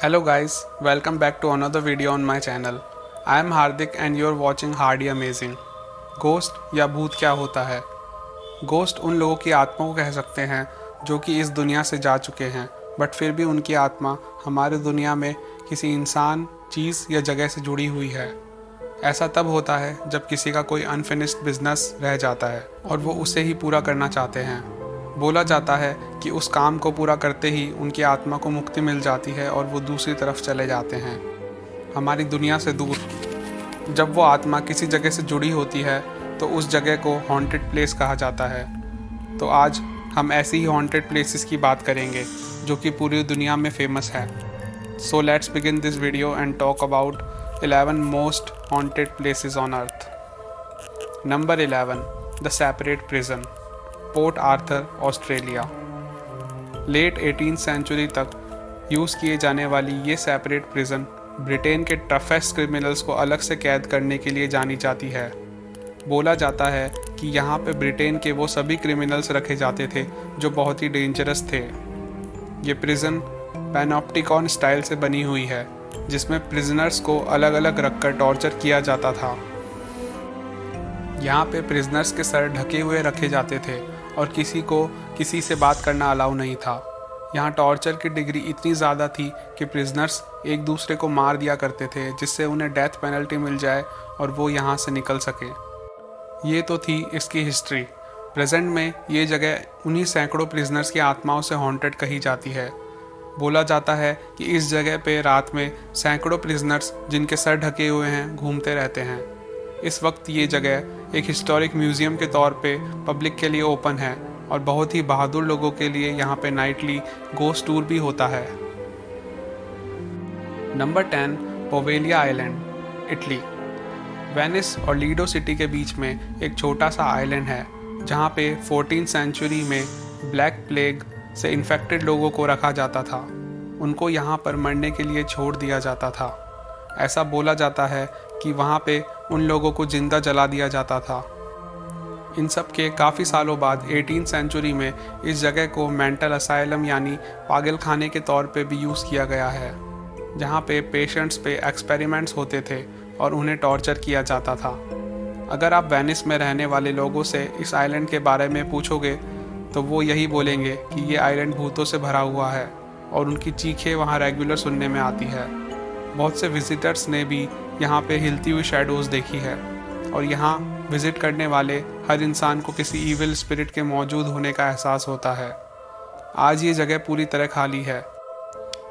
Hello guys, welcome back to another video on my channel. I am Hardik and you are watching Hardy Amazing. Ghost या भूत क्या होता है? Ghost उन लोगों की आत्मा को कह सकते हैं जो कि इस दुनिया से जा चुके हैं, बट फिर भी उनकी आत्मा हमारे दुनिया में किसी इंसान, चीज़ या जगह से जुड़ी हुई है। ऐसा तब होता है जब किसी का कोई अनफिनिश्ड बिजनेस रह जाता है और वो उसे ही पूरा करना चाहते हैं। बोला जाता है कि उस काम को पूरा करते ही उनकी आत्मा को मुक्ति मिल जाती है और वो दूसरी तरफ चले जाते हैं, हमारी दुनिया से दूर। जब वो आत्मा किसी जगह से जुड़ी होती है तो उस जगह को हॉन्टेड प्लेस कहा जाता है। तो आज हम ऐसी ही हॉन्टेड प्लेसेस की बात करेंगे जो कि पूरी दुनिया में फेमस है। So let's begin this video and talk about 11 most haunted places on earth. Number 11, the separate prison, port Arthur, Australia. लेट 18th सेंचुरी तक यूज़ किए जाने वाली ये सेपरेट प्रिजन ब्रिटेन के टफेस्ट क्रिमिनल्स को अलग से कैद करने के लिए जानी जाती है। बोला जाता है कि यहाँ पे ब्रिटेन के वो सभी क्रिमिनल्स रखे जाते थे जो बहुत ही डेंजरस थे। ये प्रिजन पैनोप्टिकॉन स्टाइल से बनी हुई है जिसमें प्रिजनर्स को अलग अलग रखकर टॉर्चर किया जाता था। यहाँ पे प्रिजनर्स के सर ढके हुए रखे जाते थे और किसी को किसी से बात करना अलाउ नहीं था। यहाँ टॉर्चर की डिग्री इतनी ज़्यादा थी कि प्रिजनर्स एक दूसरे को मार दिया करते थे जिससे उन्हें डेथ पेनल्टी मिल जाए और वो यहाँ से निकल सके। ये तो थी इसकी हिस्ट्री। प्रेजेंट में ये जगह उन्हीं सैकड़ों प्रिजनर्स की आत्माओं से हॉन्टेड कही जाती है। बोला जाता है कि इस जगह पे रात में सैकड़ों प्रिजनर्स जिनके सर ढके हुए हैं घूमते रहते हैं। इस वक्त ये जगह एक हिस्टोरिक म्यूज़ियम के तौर पे पब्लिक के लिए ओपन है और बहुत ही बहादुर लोगों के लिए यहाँ पे नाइटली गोस्ट टूर भी होता है। Number 10, Poveglia island, Italy. Venice और लीडो सिटी के बीच में एक छोटा सा आइलैंड है जहाँ पे 14th सेंचुरी में ब्लैक प्लेग से इन्फेक्टेड लोगों को रखा जाता था। उनको यहाँ पर मरने के लिए छोड़ दिया जाता था। ऐसा बोला जाता है कि वहाँ पे उन लोगों को जिंदा जला दिया जाता था। इन सब के काफ़ी सालों बाद 18th सेंचुरी में इस जगह को मेंटल असाइलम यानी पागल खाने के तौर पे भी यूज़ किया गया है, जहाँ पे पेशेंट्स पे एक्सपेरिमेंट्स होते थे और उन्हें टॉर्चर किया जाता था। अगर आप वेनिस में रहने वाले लोगों से इस आइलैंड के बारे में पूछोगे तो वो यही बोलेंगे कि ये आइलैंड भूतों से भरा हुआ है और उनकी चीखें वहाँ रेगुलर सुनने में आती है। बहुत से विजिटर्स ने भी यहाँ पे हिलती हुई शैडोज़ देखी है और यहाँ विज़िट करने वाले हर इंसान को किसी ईविल स्पिरिट के मौजूद होने का एहसास होता है। आज ये जगह पूरी तरह खाली है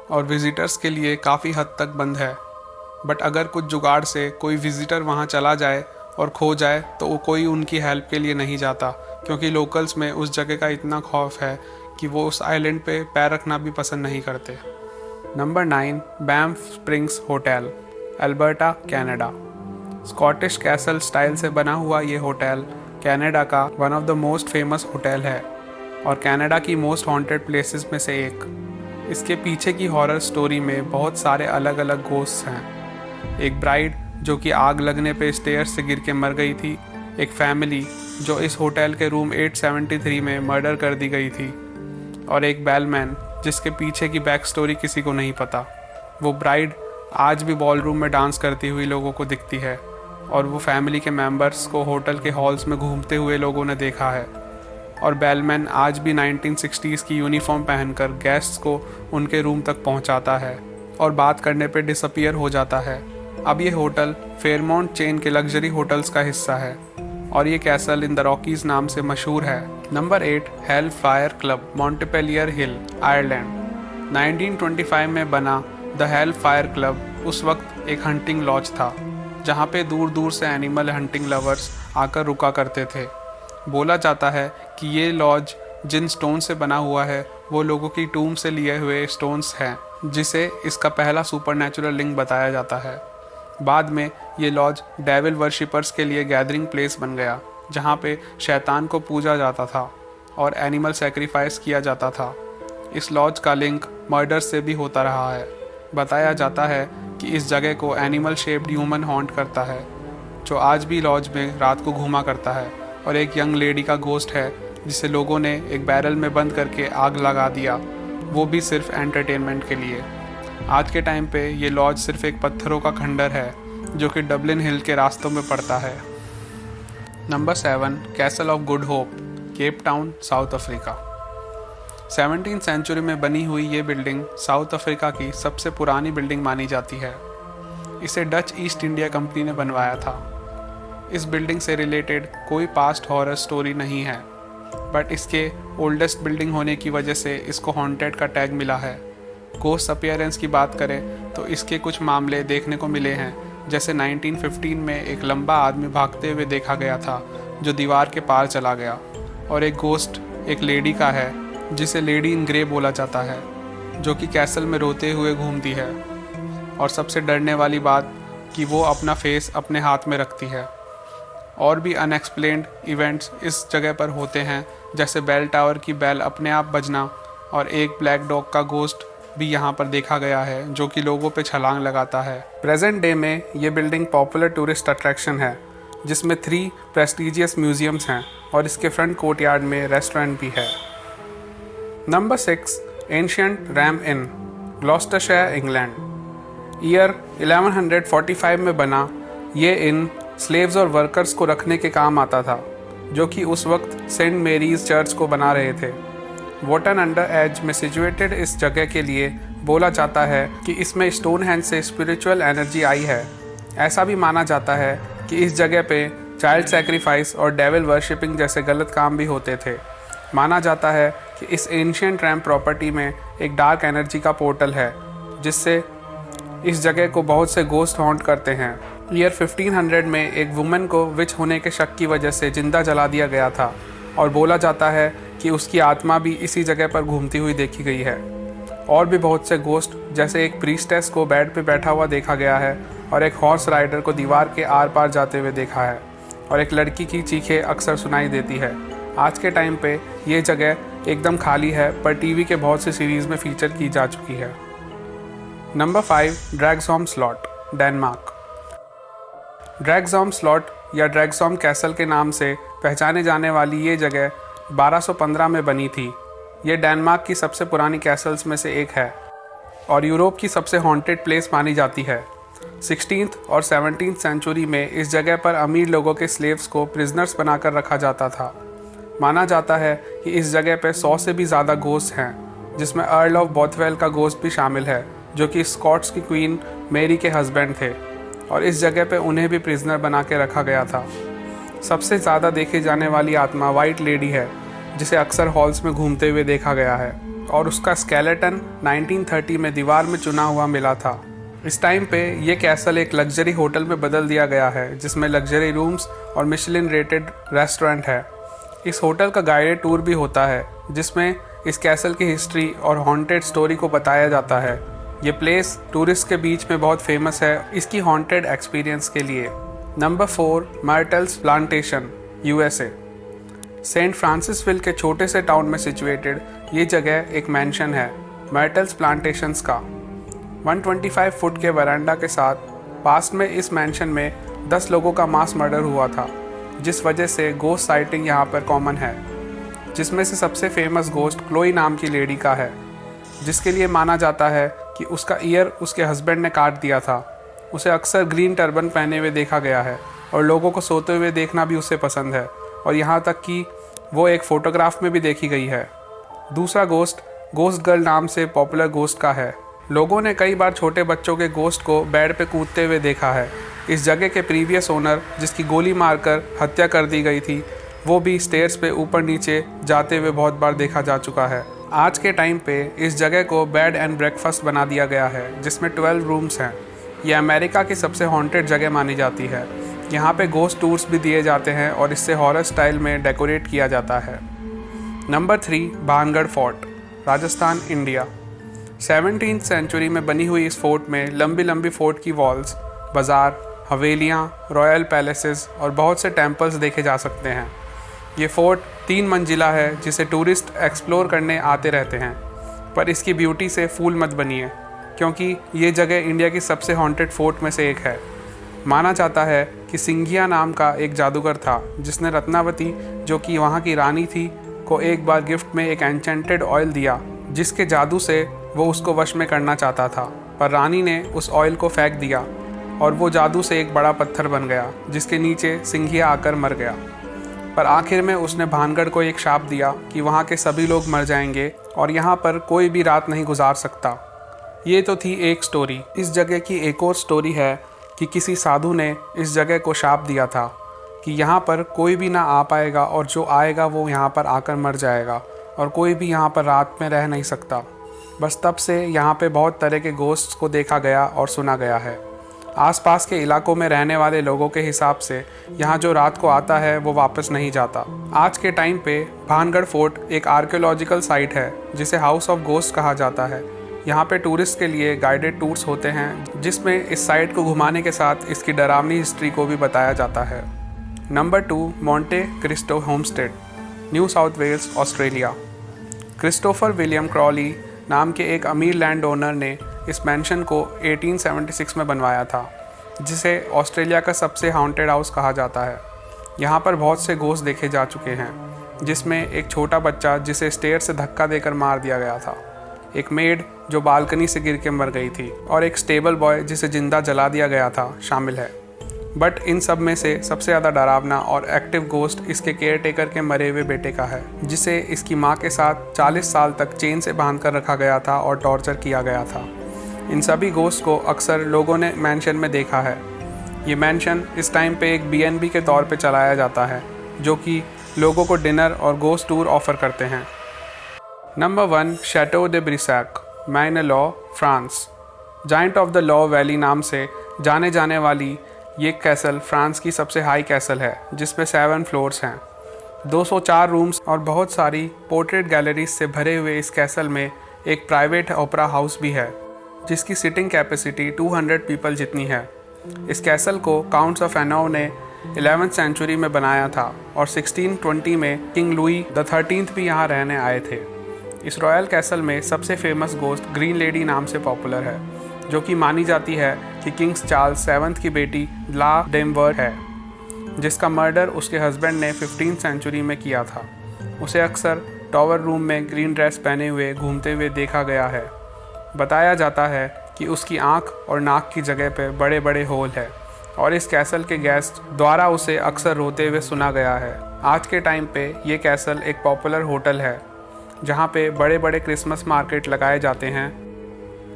और विजिटर्स के लिए काफ़ी हद तक बंद है, बट अगर कुछ जुगाड़ से कोई विजिटर वहाँ चला जाए और खो जाए तो वो कोई उनकी हेल्प के लिए नहीं जाता, क्योंकि लोकल्स में उस जगह का इतना खौफ है कि वो उस आइलैंड पे पैर रखना भी पसंद नहीं करते। Number 9, Banff springs hotel, Alberta, Canada. Scottish castle style से बना हुआ ये होटल कनाडा का one of the most famous hotel है और कनाडा की मोस्ट हॉन्टेड प्लेसेस में से एक। इसके पीछे की हॉरर स्टोरी में बहुत सारे अलग अलग गोस्ट्स हैं। एक ब्राइड जो कि आग लगने पे स्टेयर्स से गिर के मर गई थी, एक फैमिली जो इस होटल के रूम 873 में मर्डर कर दी गई थी और एक बेलमैन जिसके पीछे की बैक स्टोरी किसी को नहीं पता। वो ब्राइड आज भी बॉलरूम में डांस करती हुई लोगों को दिखती है और वो फैमिली के मेंबर्स को होटल के हॉल्स में घूमते हुए लोगों ने देखा है। और बेलमैन आज भी 1960s की यूनिफॉर्म पहनकर गेस्ट्स को उनके रूम तक पहुंचाता है और बात करने पे डिसअपीयर हो जाता है। अब ये होटल फेयरमाउंट चेन के लग्जरी होटल्स का हिस्सा है और ये कैसल इन द रॉकीज नाम से मशहूर है। नंबर 8, हेल फायर क्लब, मॉन्टेपेलियर हिल, आयरलैंड। 1925 में बना द हेल फायर क्लब उस वक्त एक हंटिंग लॉज था जहाँ पे दूर दूर से एनिमल हंटिंग लवर्स आकर रुका करते थे। बोला जाता है कि ये लॉज जिन स्टोन से बना हुआ है वो लोगों की टूम से लिए हुए स्टोन्स हैं, जिसे इसका पहला सुपरनैचुरल लिंक बताया जाता है। बाद में ये लॉज डेविल वर्शिपर्स के लिए गैदरिंग प्लेस बन गया जहाँ पे शैतान को पूजा जाता था और एनिमल सेक्रीफाइस किया जाता था। इस लॉज का लिंक मर्डर से भी होता रहा है। बताया जाता है कि इस जगह को एनिमल शेप्ड ह्यूमन हॉन्ट करता है जो आज भी लॉज में रात को घूमा करता है और एक यंग लेडी का गोस्ट है जिसे लोगों ने एक बैरल में बंद करके आग लगा दिया, वो भी सिर्फ एंटरटेनमेंट के लिए। आज के टाइम पे ये लॉज सिर्फ एक पत्थरों का खंडर है जो कि डबलिन हिल के रास्तों में पड़ता है। Number 7, Castle of Good Hope, Cape Town, South Africa. 17वीं सेंचुरी में बनी हुई ये बिल्डिंग साउथ अफ्रीका की सबसे पुरानी बिल्डिंग मानी जाती है। इसे डच ईस्ट इंडिया कंपनी ने बनवाया था। इस बिल्डिंग से रिलेटेड कोई पास्ट हॉरर स्टोरी नहीं है, बट इसके ओल्डेस्ट बिल्डिंग होने की वजह से इसको हॉन्टेड का टैग मिला है। गोस्ट अपीयरेंस की बात करें तो इसके कुछ मामले देखने को मिले हैं, जैसे 1915 में एक लंबा आदमी भागते हुए देखा गया था जो दीवार के पार चला गया, और एक गोस्ट एक लेडी का है जिसे लेडी इन ग्रे बोला जाता है, जो कि कैसल में रोते हुए घूमती है। और सबसे डरने वाली बात कि वो अपना फेस अपने हाथ में रखती है। और भी अनएक्सप्लेन्ड इवेंट्स इस जगह पर होते हैं, जैसे बेल टावर की बेल अपने आप बजना, और एक ब्लैक डॉग का गोस्ट भी यहाँ पर देखा गया है जो कि लोगों पे छलांग लगाता है। प्रेजेंट डे में ये बिल्डिंग पॉपुलर टूरिस्ट अट्रैक्शन है, जिसमें 3 प्रेस्टिजियस म्यूजियम्स हैं और इसके फ्रंट कोर्टयार्ड में रेस्टोरेंट भी है। नंबर 6, एंशियंट रैम इन, ग्लॉस्टरशायर, इंग्लैंड। ईयर 1145 में बना ये इन स्लेव्स और वर्कर्स को रखने के काम आता था, जो कि उस वक्त सेंट मेरीज चर्च को बना रहे थे। वोटन अंडर एज में सिचुएटेड इस जगह के लिए बोला जाता है कि इसमें स्टोनहेंज से स्पिरिचुअल एनर्जी आई है। ऐसा भी माना जाता है कि इस जगह पे चाइल्ड सैक्रिफाइस और डेविल वर्शिपिंग जैसे गलत काम भी होते थे। माना जाता है कि इस एंशियंट रैम प्रॉपर्टी में एक डार्क एनर्जी का पोर्टल है, जिससे इस जगह को बहुत से गोस्ट हॉन्ट करते हैं। ईयर 1500 में एक वुमेन को विच होने के शक की वजह से जिंदा जला दिया गया था, और बोला जाता है कि उसकी आत्मा भी इसी जगह पर घूमती हुई देखी गई है। और भी बहुत से गोस्ट, जैसे एक प्रीस्टेस को बेड पे बैठा हुआ देखा गया है, और एक हॉर्स राइडर को दीवार के आर पार जाते हुए देखा है, और एक लड़की की चीखें अक्सर सुनाई देती है। आज के टाइम पे ये जगह एकदम खाली है, पर टीवी के बहुत से सीरीज़ में फीचर की जा चुकी है। Number 5, Dragsholm Slot, Denmark. Dragsholm Slot या ड्रैग्सहॉम कैसल के नाम से पहचाने जाने वाली ये जगह 1215 में बनी थी। ये डेनमार्क की सबसे पुरानी कैसल्स में से एक है और यूरोप की सबसे हॉन्टेड प्लेस मानी जाती है। 16th और 17th सेंचुरी में इस जगह पर अमीर लोगों के स्लेव्स को प्रिजनर्स बनाकर रखा जाता था। माना जाता है कि इस जगह पर 100 से भी ज़्यादा गोस्ट हैं, जिसमें अर्ल ऑफ बोथवेल का गोस्ट भी शामिल है, जो कि स्कॉट्स की क्वीन मेरी के हस्बैंड थे, और इस जगह पे उन्हें भी प्रिजनर बना के रखा गया था। सबसे ज़्यादा देखी जाने वाली आत्मा वाइट लेडी है, जिसे अक्सर हॉल्स में घूमते हुए देखा गया है, और उसका स्केलेटन 1930 में दीवार में चुना हुआ मिला था। इस टाइम पे ये कैसल एक लग्जरी होटल में बदल दिया गया है, जिसमें लग्जरी रूम्स और मिशेलिन रेटेड रेस्टोरेंट है। इस होटल का गाइडेड टूर भी होता है, जिसमें इस कैसल की हिस्ट्री और हॉन्टेड स्टोरी को बताया जाता है। ये प्लेस टूरिस्ट के बीच में बहुत फेमस है इसकी हॉन्टेड एक्सपीरियंस के लिए। Number 4, Myrtles Plantation, USA। Saint Francisville के छोटे से टाउन में सिचुएटेड ये जगह एक मैंशन है, मर्टल्स प्लांटेशंस का। 125 फुट के वरांडा के साथ पास में इस मैंशन में 10 लोगों का मास मर्डर हुआ था, जिस वजह से गोस्ट साइटिंग यहाँ पर कॉमन है, जिसमें से सबसे फेमस गोस्ट क्लोई नाम की लेडी का है, जिसके लिए माना जाता है कि उसका ईयर उसके हस्बैंड ने काट दिया था। उसे अक्सर ग्रीन टर्बन पहने हुए देखा गया है, और लोगों को सोते हुए देखना भी उसे पसंद है, और यहाँ तक कि वो एक फ़ोटोग्राफ में भी देखी गई है। दूसरा गोस्ट गर्ल नाम से पॉपुलर गोस्ट का है। लोगों ने कई बार छोटे बच्चों के गोस्ट को बेड पे कूदते हुए देखा है। इस जगह के प्रीवियस ओनर, जिसकी गोली मारकर हत्या कर दी गई थी, वो भी स्टेयर्स पे ऊपर नीचे जाते हुए बहुत बार देखा जा चुका है। आज के टाइम पे इस जगह को बेड एंड ब्रेकफास्ट बना दिया गया है, जिसमें 12 रूम्स हैं। ये अमेरिका की सबसे हॉन्टेड जगह मानी जाती है। यहाँ पे गोस्ट टूर्स भी दिए जाते हैं और इससे हॉरर स्टाइल में डेकोरेट किया जाता है। Number 3, Bhangarh fort, Rajasthan, India. 17वीं सेंचुरी में बनी हुई इस फोर्ट में लंबी लंबी फोर्ट की वॉल्स, बाज़ार, हवेलियाँ, रॉयल पैलेसेस और बहुत से टेम्पल्स देखे जा सकते हैं। ये फोर्ट 3 मंजिला है, जिसे टूरिस्ट एक्सप्लोर करने आते रहते हैं, पर इसकी ब्यूटी से फूल मत बनिए, क्योंकि ये जगह इंडिया की सबसे हॉन्टेड फोर्ट में से एक है। माना जाता है कि सिंघिया नाम का एक जादूगर था, जिसने रत्नावती, जो कि वहाँ की रानी थी, को एक बार गिफ्ट में एक एन्चेंटेड ऑयल दिया, जिसके जादू से वो उसको वश में करना चाहता था, पर रानी ने उस ऑयल को फेंक दिया और वो जादू से एक बड़ा पत्थर बन गया जिसके नीचे सिंघिया आकर मर गया। पर आखिर में उसने भानगढ़ को एक शाप दिया कि वहाँ के सभी लोग मर जाएंगे और यहाँ पर कोई भी रात नहीं गुजार सकता। ये तो थी एक स्टोरी। इस जगह की एक और स्टोरी है कि किसी साधु ने इस जगह को शाप दिया था कि यहाँ पर कोई भी ना आ पाएगा और जो आएगा वो यहाँ पर आकर मर जाएगा और कोई भी यहाँ पर रात में रह नहीं सकता। बस तब से यहाँ पे बहुत तरह के गोश्त को देखा गया और सुना गया है। आसपास के इलाकों में रहने वाले लोगों के हिसाब से यहाँ जो रात को आता है वो वापस नहीं जाता। आज के टाइम पे भानगढ़ फोर्ट एक आर्कियोलॉजिकल साइट है जिसे हाउस ऑफ गोस्ट कहा जाता है। यहाँ पे टूरिस्ट के लिए गाइडेड टूर्स होते हैं जिसमें इस साइट को घुमाने के साथ इसकी डरावनी हिस्ट्री को भी बताया जाता है। Number 2, Monte Cristo homestead, New South Wales, Australia. Christopher William Crowley नाम के एक अमीर लैंड ओनर ने इस मैंशन को 1876 में बनवाया था, जिसे ऑस्ट्रेलिया का सबसे हॉन्टेड हाउस कहा जाता है। यहाँ पर बहुत से घोस्ट देखे जा चुके हैं, जिसमें एक छोटा बच्चा जिसे स्टेयर से धक्का देकर मार दिया गया था, एक मेड जो बालकनी से गिर के मर गई थी और एक स्टेबल बॉय जिसे जिंदा जला दिया गया था शामिल है। बट इन सब में से सबसे ज़्यादा डरावना और एक्टिव गोस्ट इसके केयरटेकर के मरे हुए बेटे का है, जिसे इसकी माँ के साथ 40 साल तक चेन से बांधकर रखा गया था और टॉर्चर किया गया था। इन सभी गोस्ट को अक्सर लोगों ने मैंशन में देखा है। ये मैंशन इस टाइम पे एक B&B के तौर पे चलाया जाता है, जो कि लोगों को डिनर और गोस्ट टूर ऑफर करते हैं। Number 1, Chateau de Brissac, Maine et Loire, France. Giant of the Loire valley नाम से जाने जाने वाली ये कैसल फ्रांस की सबसे हाई कैसल है, जिसमें 7 फ्लोर्स हैं। 204 रूम्स और बहुत सारी पोर्ट्रेट गैलरीज से भरे हुए इस कैसल में एक प्राइवेट ओपेरा हाउस भी है, जिसकी सिटिंग कैपेसिटी 200 पीपल जितनी है। इस कैसल को काउंट्स ऑफ एनोव ने 11th सेंचुरी में बनाया था और 1620 में किंग लुई द 13th भी यहाँ रहने आए थे। इस रॉयल कैसल में सबसे फेमस गोस्ट ग्रीन लेडी नाम से पॉपुलर है, जो कि मानी जाती है कि किंग्स चार्ल्स 7th की बेटी ला डेमवर्थ है, जिसका मर्डर उसके हस्बैंड ने 15th सेंचुरी में किया था। उसे अक्सर टॉवर रूम में ग्रीन ड्रेस पहने हुए घूमते हुए देखा गया है। बताया जाता है कि उसकी आंख और नाक की जगह पे बड़े बड़े होल है और इस कैसल के गेस्ट द्वारा उसे अक्सर रोते हुए सुना गया है। आज के टाइम पे ये कैसल एक पॉपुलर होटल है, जहाँ पे बड़े बड़े क्रिसमस मार्केट लगाए जाते हैं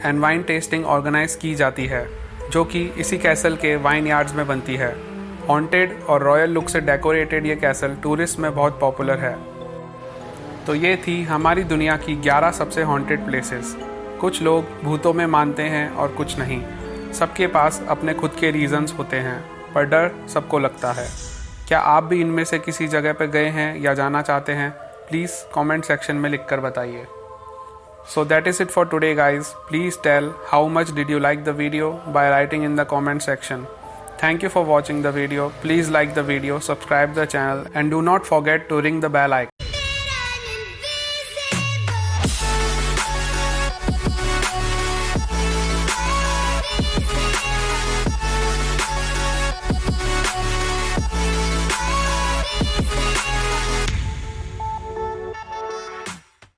एंड वाइन टेस्टिंग ऑर्गेनाइज की जाती है, जो कि इसी कैसल के वाइन यार्ड्स में बनती है। हॉन्टेड और रॉयल लुक से डेकोरेटेड ये कैसल टूरिस्ट में बहुत पॉपुलर है। तो ये थी हमारी दुनिया की 11 सबसे हॉन्टेड प्लेसेस। कुछ लोग भूतों में मानते हैं और कुछ नहीं। सबके पास अपने खुद के रीजंस होते हैं, पर डर सबको लगता है। क्या आप भी इनमें से किसी जगह पर गए हैं या जाना चाहते हैं? प्लीज़ कमेंट सेक्शन में लिखकर बताइए। So that is it for today, guys. Please tell how much did you like the video by writing in the comment section. Thank you for watching the video. Please like the video, subscribe the channel and do not forget to ring the bell icon.